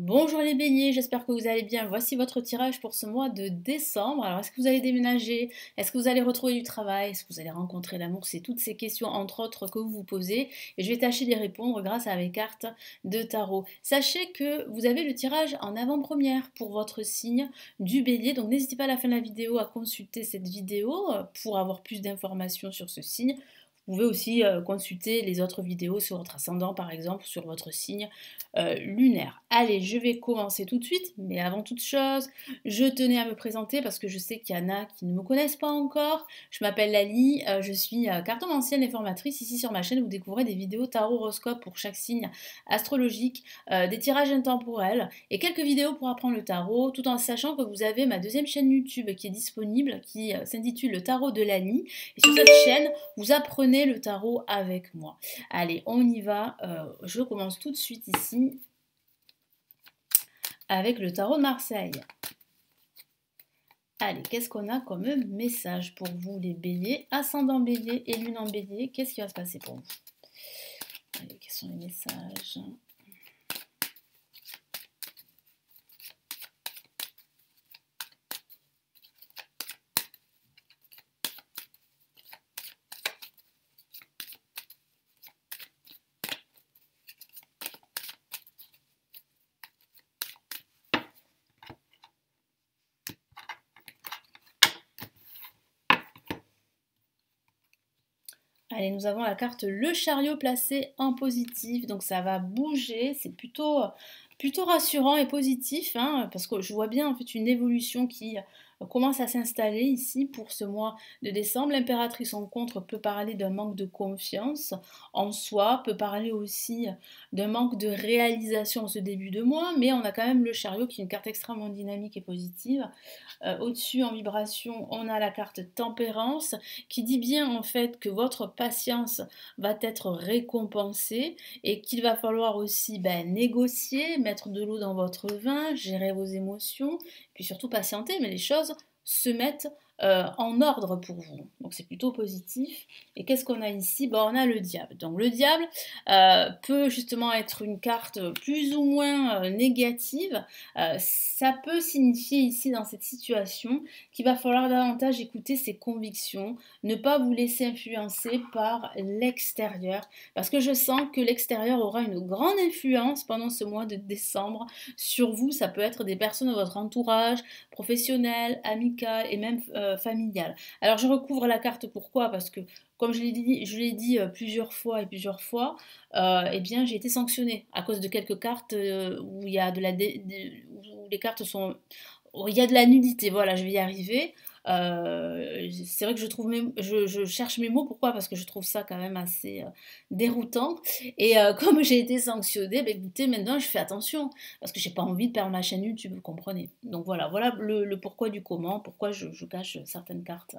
Bonjour les béliers, j'espère que vous allez bien. Voici votre tirage pour ce mois de décembre. Alors, est-ce que vous allez déménager? Est-ce que vous allez retrouver du travail? Est-ce que vous allez rencontrer l'amour? C'est toutes ces questions, entre autres, que vous vous posez. Et je vais tâcher d'y répondre grâce à mes cartes de tarot. Sachez que vous avez le tirage en avant-première pour votre signe du bélier. Donc, n'hésitez pas à la fin de la vidéo à consulter cette vidéo pour avoir plus d'informations sur ce signe. Vous pouvez aussi consulter les autres vidéos sur votre ascendant, par exemple, sur votre signe lunaire. Allez, je vais commencer tout de suite, mais avant toute chose, je tenais à me présenter parce que je sais qu'il y en a qui ne me connaissent pas encore. Je m'appelle Lali, je suis cartomancienne et formatrice. Ici sur ma chaîne, vous découvrez des vidéos tarot horoscope pour chaque signe astrologique, des tirages intemporels et quelques vidéos pour apprendre le tarot, tout en sachant que vous avez ma deuxième chaîne YouTube qui est disponible, qui s'intitule Le Tarot de Lali. Et sur cette chaîne, vous apprenez le tarot avec moi. Allez, on y va. Je commence tout de suite ici avec le tarot de Marseille. Allez, qu'est-ce qu'on a comme message pour vous les béliers? Ascendant bélier et lune en bélier, qu'est-ce qui va se passer pour vous? Allez, quels sont les messages? Allez, nous avons la carte Le Chariot placée en positif, donc ça va bouger, c'est plutôt rassurant et positif, hein, parce que je vois bien en fait une évolution qui commence à s'installer ici pour ce mois de décembre. L'impératrice en contre peut parler d'un manque de confiance en soi, peut parler aussi d'un manque de réalisation en ce début de mois, mais on a quand même le Chariot qui est une carte extrêmement dynamique et positive. Au-dessus en vibration, on a la carte Tempérance qui dit bien en fait que votre patience va être récompensée et qu'il va falloir aussi négocier, mettre de l'eau dans votre vin, gérer vos émotions, puis surtout patienter, mais les choses se mettent en ordre pour vous. Donc c'est plutôt positif. Et qu'est-ce qu'on a ici? On a le diable. Donc le diable peut justement être une carte plus ou moins négative. Ça peut signifier ici dans cette situation qu'il va falloir davantage écouter ses convictions, ne pas vous laisser influencer par l'extérieur, parce que je sens que l'extérieur aura une grande influence pendant ce mois de décembre sur vous. Ça peut être des personnes de votre entourage, professionnel, amical et même familial. Alors je recouvre la carte, pourquoi? Parce que comme je l'ai dit plusieurs fois, eh bien j'ai été sanctionnée à cause de quelques cartes où il y a où les cartes sont, où il y a de la nudité. Voilà, je vais y arriver. C'est vrai que je cherche mes mots. Pourquoi? Parce que je trouve ça quand même assez déroutant. Et comme j'ai été sanctionnée, écoutez, maintenant je fais attention parce que j'ai pas envie de perdre ma chaîne YouTube, vous comprenez. Donc voilà le pourquoi du comment, pourquoi je cache certaines cartes.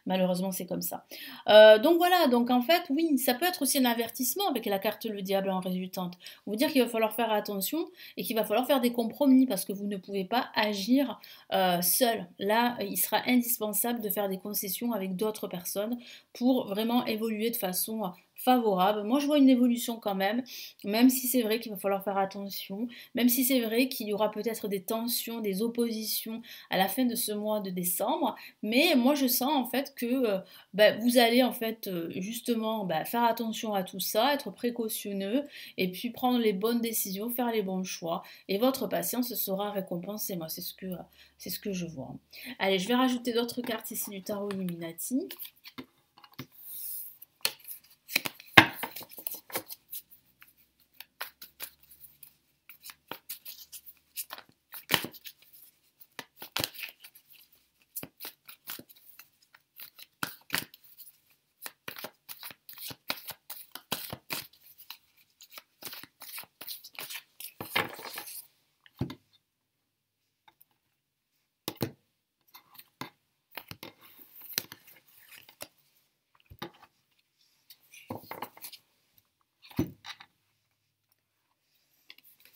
Malheureusement, c'est comme ça. Donc voilà, donc en fait, oui, ça peut être aussi un avertissement avec la carte le diable en résultante. Vous dire qu'il va falloir faire attention et qu'il va falloir faire des compromis parce que vous ne pouvez pas agir seul. Là, il sera indispensable de faire des concessions avec d'autres personnes pour vraiment évoluer de façon favorable. Moi, je vois une évolution quand même si c'est vrai qu'il va falloir faire attention, même si c'est vrai qu'il y aura peut-être des tensions, des oppositions à la fin de ce mois de décembre, mais moi, je sens en fait que vous allez en fait justement faire attention à tout ça, être précautionneux et puis prendre les bonnes décisions, faire les bons choix et votre patience sera récompensée. Moi, c'est ce que je vois. Allez, je vais rajouter d'autres cartes ici du tarot Illuminati.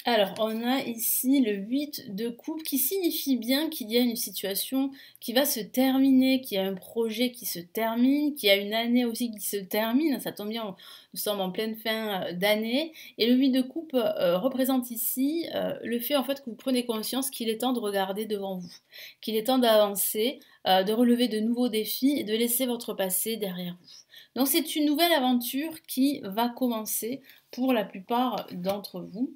Alors, on a ici le 8 de coupe qui signifie bien qu'il y a une situation qui va se terminer, qu'il y a un projet qui se termine, qu'il y a une année aussi qui se termine. Ça tombe bien, nous sommes en pleine fin d'année. Et le 8 de coupe représente ici le fait en fait que vous prenez conscience qu'il est temps de regarder devant vous, qu'il est temps d'avancer, de relever de nouveaux défis et de laisser votre passé derrière vous. Donc c'est une nouvelle aventure qui va commencer pour la plupart d'entre vous.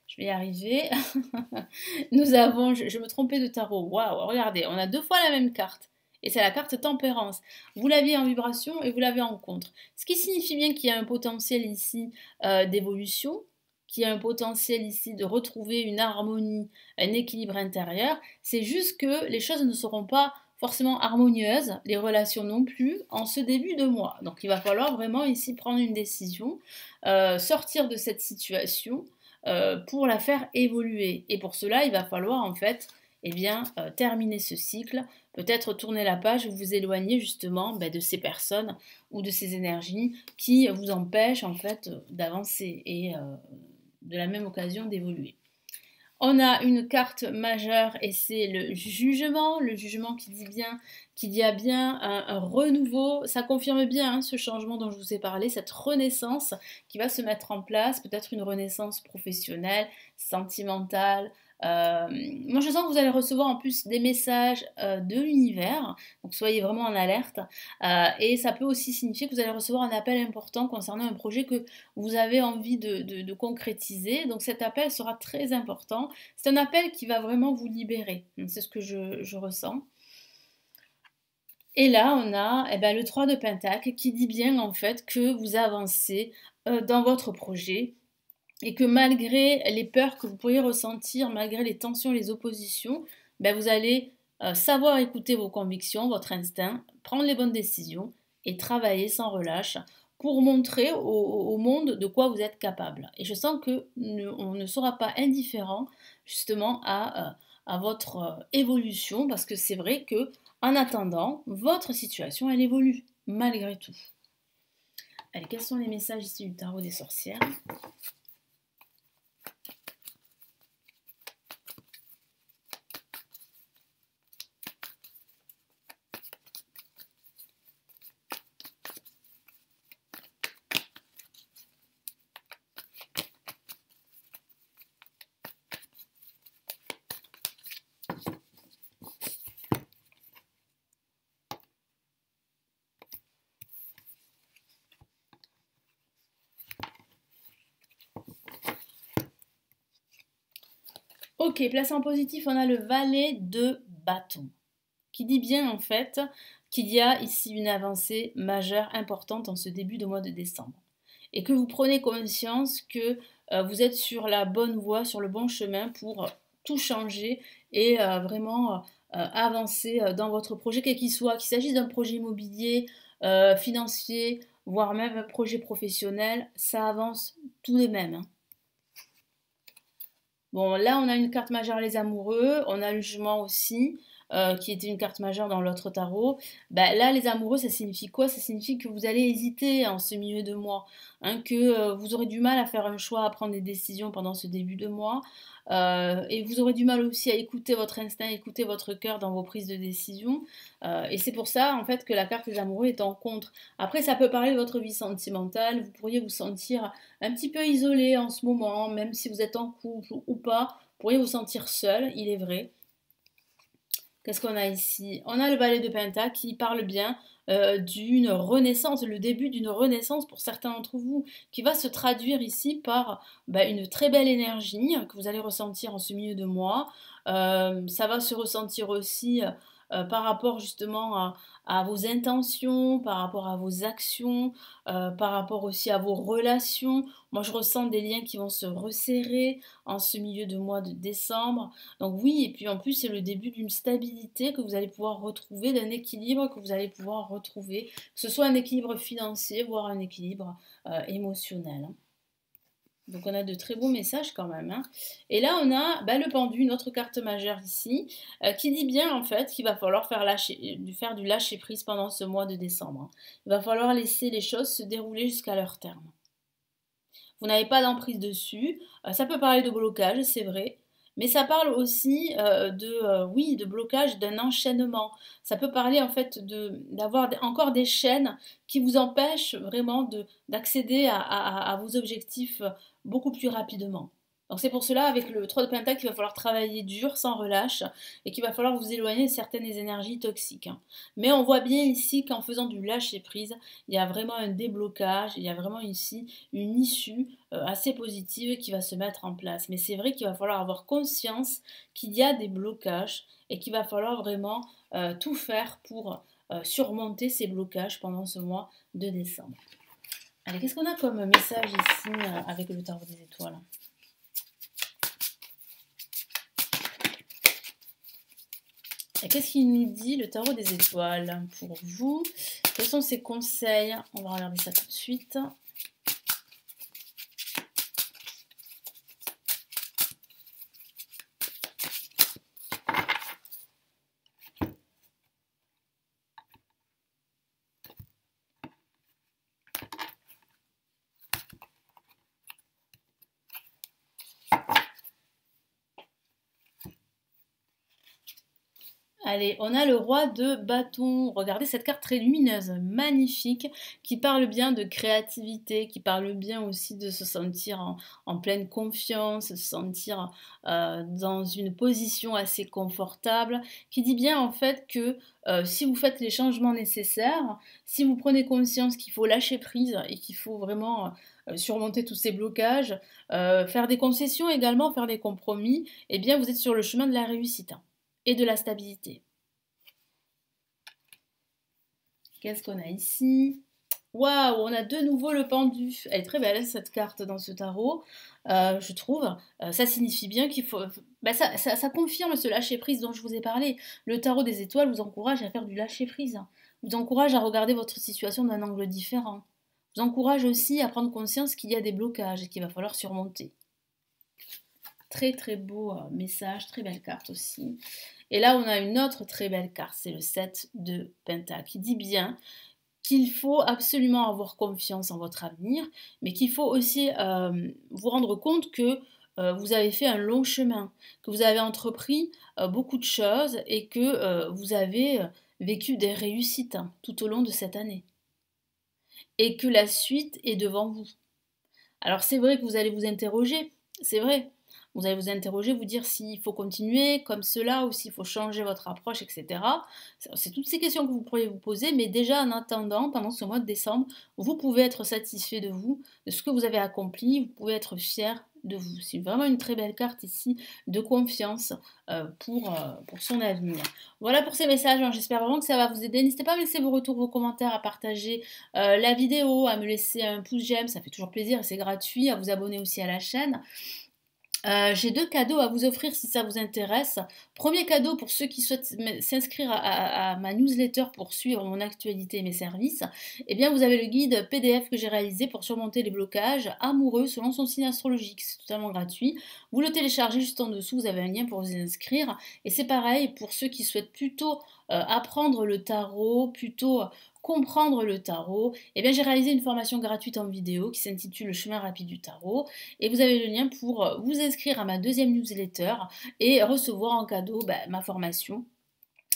Je vais y arriver. Nous avons, je me trompais de tarot. Waouh, regardez, on a deux fois la même carte. Et c'est la carte tempérance. Vous l'aviez en vibration et vous l'avez en contre. Ce qui signifie bien qu'il y a un potentiel ici d'évolution, qu'il y a un potentiel ici de retrouver une harmonie, un équilibre intérieur. C'est juste que les choses ne seront pas forcément harmonieuses, les relations non plus, en ce début de mois. Donc il va falloir vraiment ici prendre une décision, sortir de cette situation pour la faire évoluer. Et pour cela, il va falloir en fait eh bien, terminer ce cycle, peut-être tourner la page, vous éloigner justement de ces personnes ou de ces énergies qui vous empêchent en fait d'avancer et de la même occasion d'évoluer. On a une carte majeure et c'est le jugement qui dit bien qu'il y a bien un renouveau. Ça confirme bien ce changement dont je vous ai parlé, cette renaissance qui va se mettre en place, peut-être une renaissance professionnelle, sentimentale. Moi, je sens que vous allez recevoir en plus des messages de l'univers, donc soyez vraiment en alerte. Et ça peut aussi signifier que vous allez recevoir un appel important concernant un projet que vous avez envie de concrétiser. Donc cet appel sera très important. C'est un appel qui va vraiment vous libérer. C'est ce que je ressens. Et là, on a le 3 de Pentacle qui dit bien en fait que vous avancez dans votre projet et que malgré les peurs que vous pourriez ressentir, malgré les tensions, les oppositions, vous allez savoir écouter vos convictions, votre instinct, prendre les bonnes décisions et travailler sans relâche pour montrer au monde de quoi vous êtes capable. Et je sens que on ne sera pas indifférent justement à votre évolution parce que c'est vrai que en attendant, votre situation elle évolue malgré tout. Allez, quels sont les messages ici du tarot des sorcières ? Ok, place en positif, on a le valet de bâton, qui dit bien en fait qu'il y a ici une avancée majeure, importante en ce début de mois de décembre. Et que vous prenez conscience que vous êtes sur la bonne voie, sur le bon chemin pour tout changer et vraiment avancer dans votre projet, quel qu'il soit, qu'il s'agisse d'un projet immobilier, financier, voire même un projet professionnel, ça avance tout de même. Bon, là, on a une carte majeure les amoureux, on a le jugement aussi, qui était une carte majeure dans l'autre tarot. Là, les amoureux, ça signifie quoi? Ça signifie que vous allez hésiter en ce milieu de mois, que vous aurez du mal à faire un choix, à prendre des décisions pendant ce début de mois. Et vous aurez du mal aussi à écouter votre instinct, écouter votre cœur dans vos prises de décision. Et c'est pour ça, en fait, que la carte des amoureux est en contre. Après, ça peut parler de votre vie sentimentale. Vous pourriez vous sentir un petit peu isolé en ce moment, même si vous êtes en couple ou pas. Vous pourriez vous sentir seul, il est vrai. Qu'est-ce qu'on a ici? On a le valet de Penta qui parle bien d'une renaissance, le début d'une renaissance pour certains d'entre vous, qui va se traduire ici par une très belle énergie que vous allez ressentir en ce milieu de mois. Ça va se ressentir aussi par rapport justement à vos intentions, par rapport à vos actions, par rapport aussi à vos relations. Moi, je ressens des liens qui vont se resserrer en ce milieu de mois de décembre. Donc oui, et puis en plus, c'est le début d'une stabilité que vous allez pouvoir retrouver, d'un équilibre que vous allez pouvoir retrouver, que ce soit un équilibre financier, voire un équilibre émotionnel. Donc on a de très beaux messages quand même. Et là on a le pendu, notre carte majeure ici, qui dit bien en fait qu'il va falloir faire du lâcher prise pendant ce mois de décembre. Il va falloir laisser les choses se dérouler jusqu'à leur terme. vous n'avez pas d'emprise dessus. Ça peut parler de blocage, c'est vrai. Mais ça parle aussi oui, de blocage, d'un enchaînement. Ça peut parler en fait d'avoir encore des chaînes qui vous empêchent vraiment d'accéder à vos objectifs beaucoup plus rapidement. Donc c'est pour cela, avec le 3 de Pentacle, qu'il va falloir travailler dur, sans relâche, et qu'il va falloir vous éloigner de certaines énergies toxiques, hein. Mais on voit bien ici qu'en faisant du lâcher-prise, il y a vraiment un déblocage, il y a vraiment ici une issue assez positive qui va se mettre en place. Mais c'est vrai qu'il va falloir avoir conscience qu'il y a des blocages et qu'il va falloir vraiment tout faire pour surmonter ces blocages pendant ce mois de décembre. Allez, qu'est-ce qu'on a comme message ici avec le tarot des étoiles? Et qu'est-ce qu'il nous dit le tarot des étoiles pour vous? Quels sont ses conseils? On va regarder ça tout de suite. Allez, on a le roi de bâton. Regardez cette carte très lumineuse, magnifique, qui parle bien de créativité, qui parle bien aussi de se sentir en pleine confiance, se sentir dans une position assez confortable, qui dit bien en fait que si vous faites les changements nécessaires, si vous prenez conscience qu'il faut lâcher prise et qu'il faut vraiment surmonter tous ces blocages, faire des concessions également, faire des compromis, eh bien vous êtes sur le chemin de la réussite et de la stabilité. Qu'est-ce qu'on a ici? Waouh, on a de nouveau le pendu. Elle est très belle cette carte dans ce tarot, je trouve. Ça signifie bien qu'il faut... ça confirme ce lâcher-prise dont je vous ai parlé. Le tarot des étoiles vous encourage à faire du lâcher-prise. Vous encourage à regarder votre situation d'un angle différent. Vous encourage aussi à prendre conscience qu'il y a des blocages et qu'il va falloir surmonter. Très très beau message, très belle carte aussi. Et là, on a une autre très belle carte, c'est le 7 de Pentacle, qui dit bien qu'il faut absolument avoir confiance en votre avenir, mais qu'il faut aussi vous rendre compte que vous avez fait un long chemin, que vous avez entrepris beaucoup de choses et que vous avez vécu des réussites tout au long de cette année. Et que la suite est devant vous. Alors c'est vrai que vous allez vous interroger, c'est vrai. Vous allez vous interroger, vous dire s'il faut continuer comme cela ou s'il faut changer votre approche, etc. C'est toutes ces questions que vous pourriez vous poser, mais déjà en attendant, pendant ce mois de décembre, vous pouvez être satisfait de vous, de ce que vous avez accompli, vous pouvez être fier de vous. C'est vraiment une très belle carte ici de confiance pour son avenir. Voilà pour ces messages, j'espère vraiment que ça va vous aider. N'hésitez pas à me laisser vos retours, vos commentaires, à partager la vidéo, à me laisser un pouce j'aime, ça fait toujours plaisir et c'est gratuit, à vous abonner aussi à la chaîne. J'ai 2 cadeaux à vous offrir si ça vous intéresse. Premier cadeau pour ceux qui souhaitent s'inscrire à ma newsletter pour suivre mon actualité et mes services. Eh bien, vous avez le guide PDF que j'ai réalisé pour surmonter les blocages amoureux selon son signe astrologique. C'est totalement gratuit. Vous le téléchargez juste en dessous, vous avez un lien pour vous inscrire. Et c'est pareil pour ceux qui souhaitent plutôt apprendre le tarot, plutôt comprendre le tarot. Eh bien, j'ai réalisé une formation gratuite en vidéo qui s'intitule Le chemin rapide du tarot. Et vous avez le lien pour vous inscrire à ma 2e newsletter et recevoir en cadeau ma formation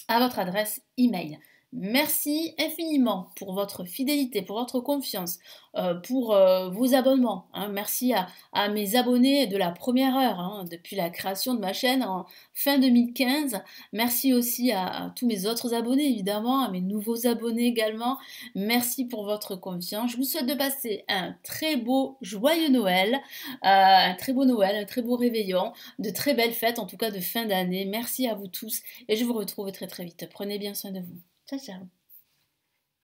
à votre adresse email. Merci infiniment pour votre fidélité, pour votre confiance, pour vos abonnements, hein. Merci à mes abonnés de la première heure, hein, depuis la création de ma chaîne en fin 2015. Merci aussi à tous mes autres abonnés, évidemment, à mes nouveaux abonnés également. Merci pour votre confiance. Je vous souhaite de passer un très beau, joyeux Noël, un très beau Noël, un très beau réveillon, de très belles fêtes, en tout cas de fin d'année. Merci à vous tous et je vous retrouve très très vite. Prenez bien soin de vous. Ciao, ciao.